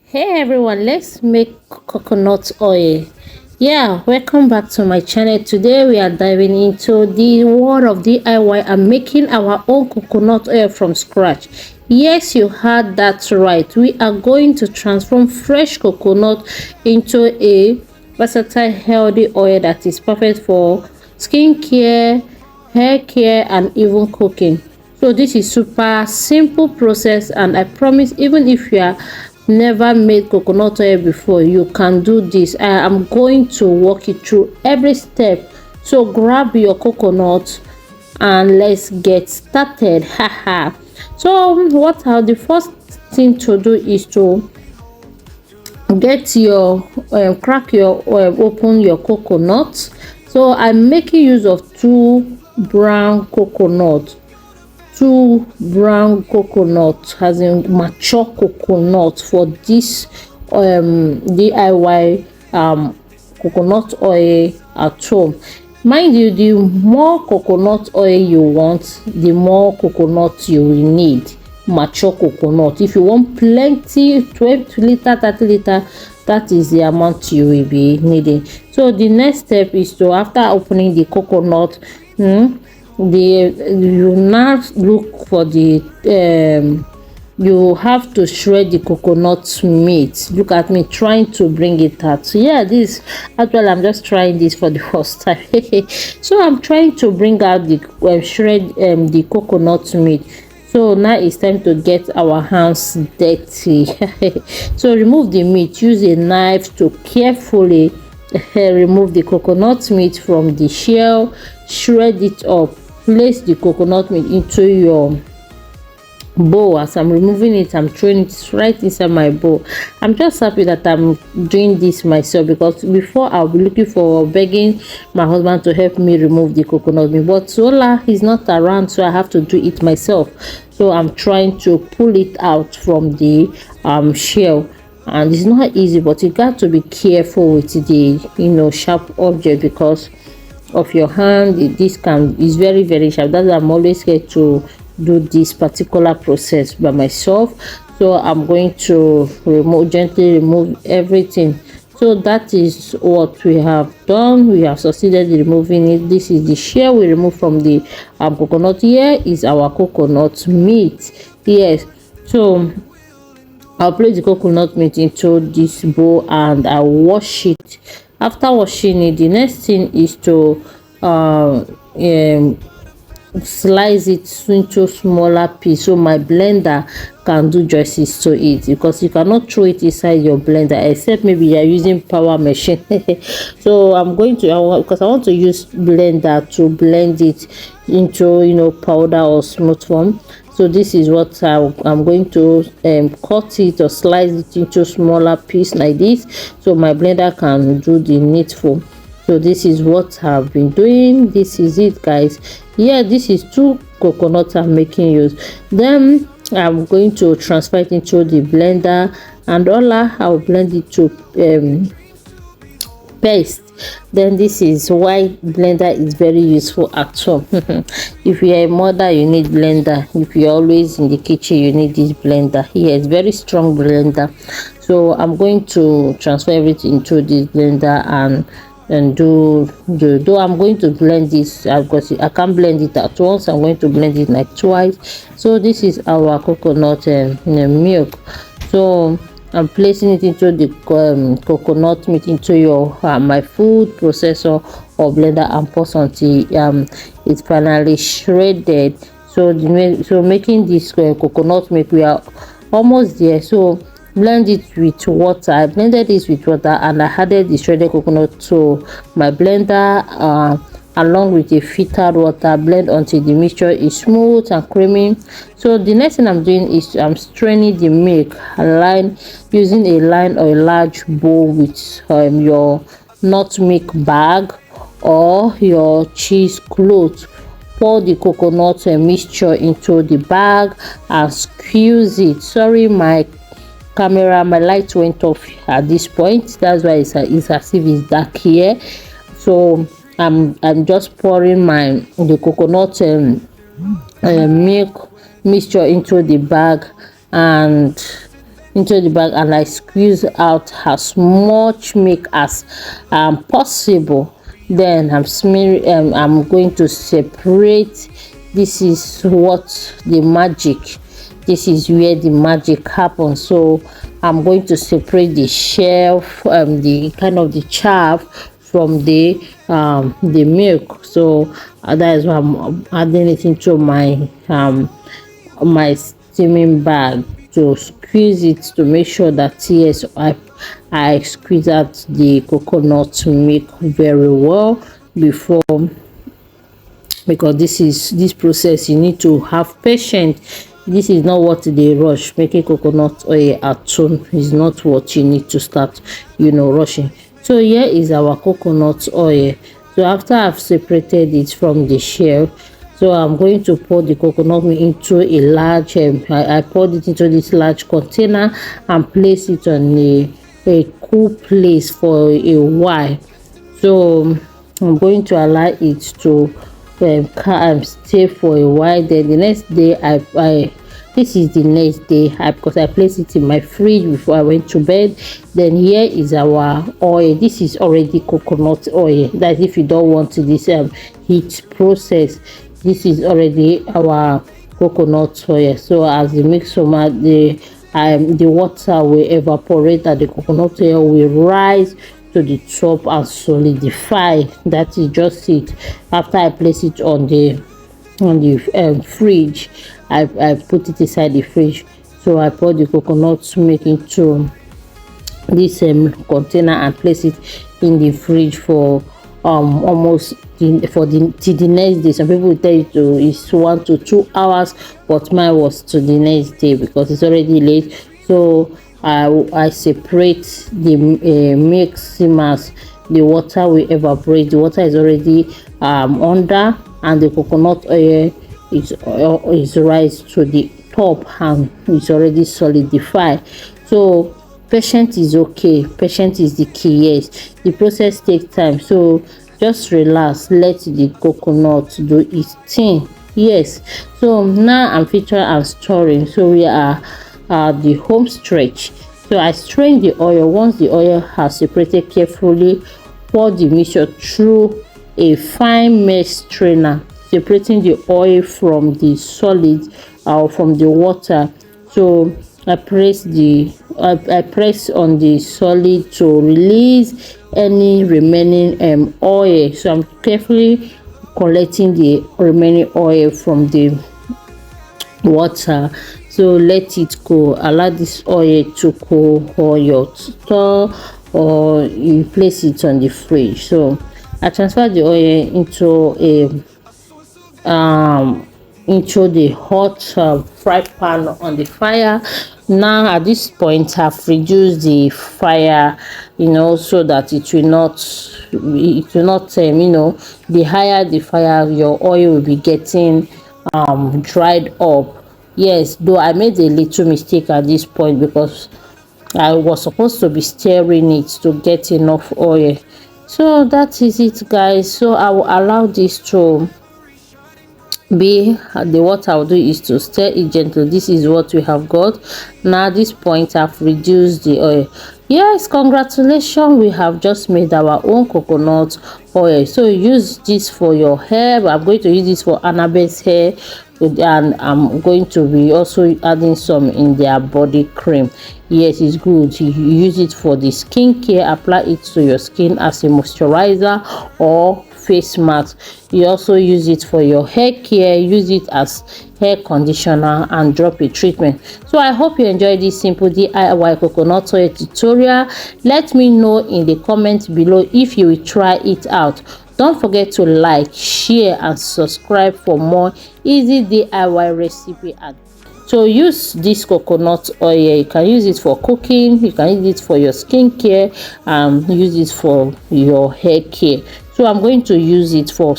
Hey everyone, let's make coconut oil. Yeah, welcome back to my channel. Today we are diving into the world of DIY and making our own coconut oil from scratch. Yes, you heard that right. We are going to transform fresh coconut into a versatile, healthy oil that is perfect for skincare, hair care, and even cooking. So this is super simple process, and I promise even if you are never made coconut oil before, you can do this. I am going to walk you through every step. So grab your coconut and let's get started. Haha. So what are the first thing to do is to get your crack your open your coconut. So I'm making use of two brown coconut as in mature coconut for this DIY coconut oil at home. Mind you, the more coconut oil you want, the more coconut you will need. Mature coconut, if you want plenty, 12 liter, 30 liter, that is the amount you will be needing. So the next step is to, after opening the coconut, you now look for the you have to shred the coconut meat. Look at me trying to bring it out. So yeah, this actually I'm just trying this for the first time. So I'm trying to bring out the shred the coconut meat. So now it's time to get our hands dirty. So remove the meat. Use a knife to carefully remove the coconut meat from the shell. Shred it up. Place the coconut meat into your bowl. As I'm removing it, I'm throwing it right inside my bowl. I'm just happy that I'm doing this myself, because before I'll be looking for begging my husband to help me remove the coconut meat, but Zola is not around, so I have to do it myself. So I'm trying to pull it out from the shell, and it's not easy, but you got to be careful with the sharp object, because of your hand. This can is very sharp. That's why I'm always here to do this particular process by myself. So I'm going to gently remove everything. So that is what we have done. We have succeeded in removing it. This is the shell we remove from the coconut. Here is our coconut meat. Yes, so I'll place the coconut meat into this bowl and I'll wash it. After washing it, the next thing is to slice it into smaller piece so my blender can do justice to it, because you cannot throw it inside your blender except maybe you are using power machine. So I'm going to, because I want to use blender to blend it into powder or smooth form. So this is what I'm going to cut it or slice it into smaller piece like this, so my blender can do the needful. So this is what I've been doing. This is it, guys. Yeah, this is two coconuts I'm making use. Then I'm going to transfer it into the blender, and I'll blend it to paste. Then this is why blender is very useful at home. If you are a mother, you need blender. If you're always in the kitchen, you need this blender. Here it's very strong blender. So I'm going to transfer everything into this blender and do though I'm going to blend this because I can't blend it at once. I'm going to blend it like twice. So this is our coconut milk. So I'm placing it into the coconut meat into your my food processor or blender, and pause until it's finally shredded. So making this coconut milk, we are almost there. So blend it with water. I blended this with water and I added the shredded coconut to my blender along with a filtered water. Blend until the mixture is smooth and creamy. So the next thing I'm doing is I'm straining the milk using a line or a large bowl with your nut milk bag or your cheese cloth. Pour the coconut mixture into the bag and squeeze it. Sorry, my light went off at this point, that's why it's as if it's dark here. So I'm just pouring the coconut milk mixture into the bag, and into the bag, and I squeeze out as much milk as possible. Then I'm going to separate. This is what the magic, this is where the magic happens. So I'm going to separate the shell, the kind of the chaff from the milk. So that is why I'm adding it into my my steaming bag to squeeze it, to make sure that yes, I squeeze out the coconut milk very well before, because this process you need to have patience. This is not what they rush. Making coconut oil at home is not what you need to start rushing. So here is our coconut oil. So after I've separated it from the shell, so I'm going to pour the coconut milk into a large I poured it into this large container and place it on a cool place for a while. So I'm going to allow it to stay for a while. Then the next day this is the next day, because I placed it in my fridge before I went to bed. Then here is our oil. This is already coconut oil. That if you don't want this heat process, this is already our coconut oil. So as the mix the water will evaporate and the coconut oil will rise to the top and solidify. That is just it. After I place it on the fridge, I put it inside the fridge. So I pour the coconut milk into this container and place it in the fridge for almost till the next day. Some people will tell you it's 1 to 2 hours, but mine was to the next day because it's already late. So I separate the milk simmers. The water will evaporate. The water is already under, and the coconut oil is rise to the top and it's already solidified. So patience is okay. Patience is the key. Yes, the process takes time, so just relax, let the coconut do its thing. Yes, so now I'm filtering and storing. So we are the home stretch. So I strain the oil. Once the oil has separated carefully, pour the mixture through a fine mesh strainer, separating the oil from the solid or from the water. So I press on the solid to release any remaining oil. So I'm carefully collecting the remaining oil from the water. So let it go. Allow this oil to cool, or your store, or you place it on the fridge. So I transfer the oil into the hot fry pan on the fire. Now at this point I've reduced the fire, so that it will not the higher the fire, your oil will be getting dried up. Yes, though I made a little mistake at this point because I was supposed to be stirring it to get enough oil. So that is it, guys. So I will allow this to be what I'll do is to stir it gently. This is what we have got. Now at this point I've reduced the oil. Yes, congratulations, we have just made our own coconut oil. So use this for your hair. I'm going to use this for Annabelle's hair, and I'm going to be also adding some in their body cream. Yes, it's good. You use it for the skincare. Apply it to your skin as a moisturizer or face mask. You also use it for your hair care. Use it as hair conditioner and drop a treatment. So I hope you enjoyed this simple DIY coconut oil tutorial. Let me know in the comments below if you will try it out. Don't forget to like, share and subscribe for more easy DIY recipe. So use this coconut oil. You can use it for cooking, you can use it for your skincare, and use it for your hair care. So I'm going to use it for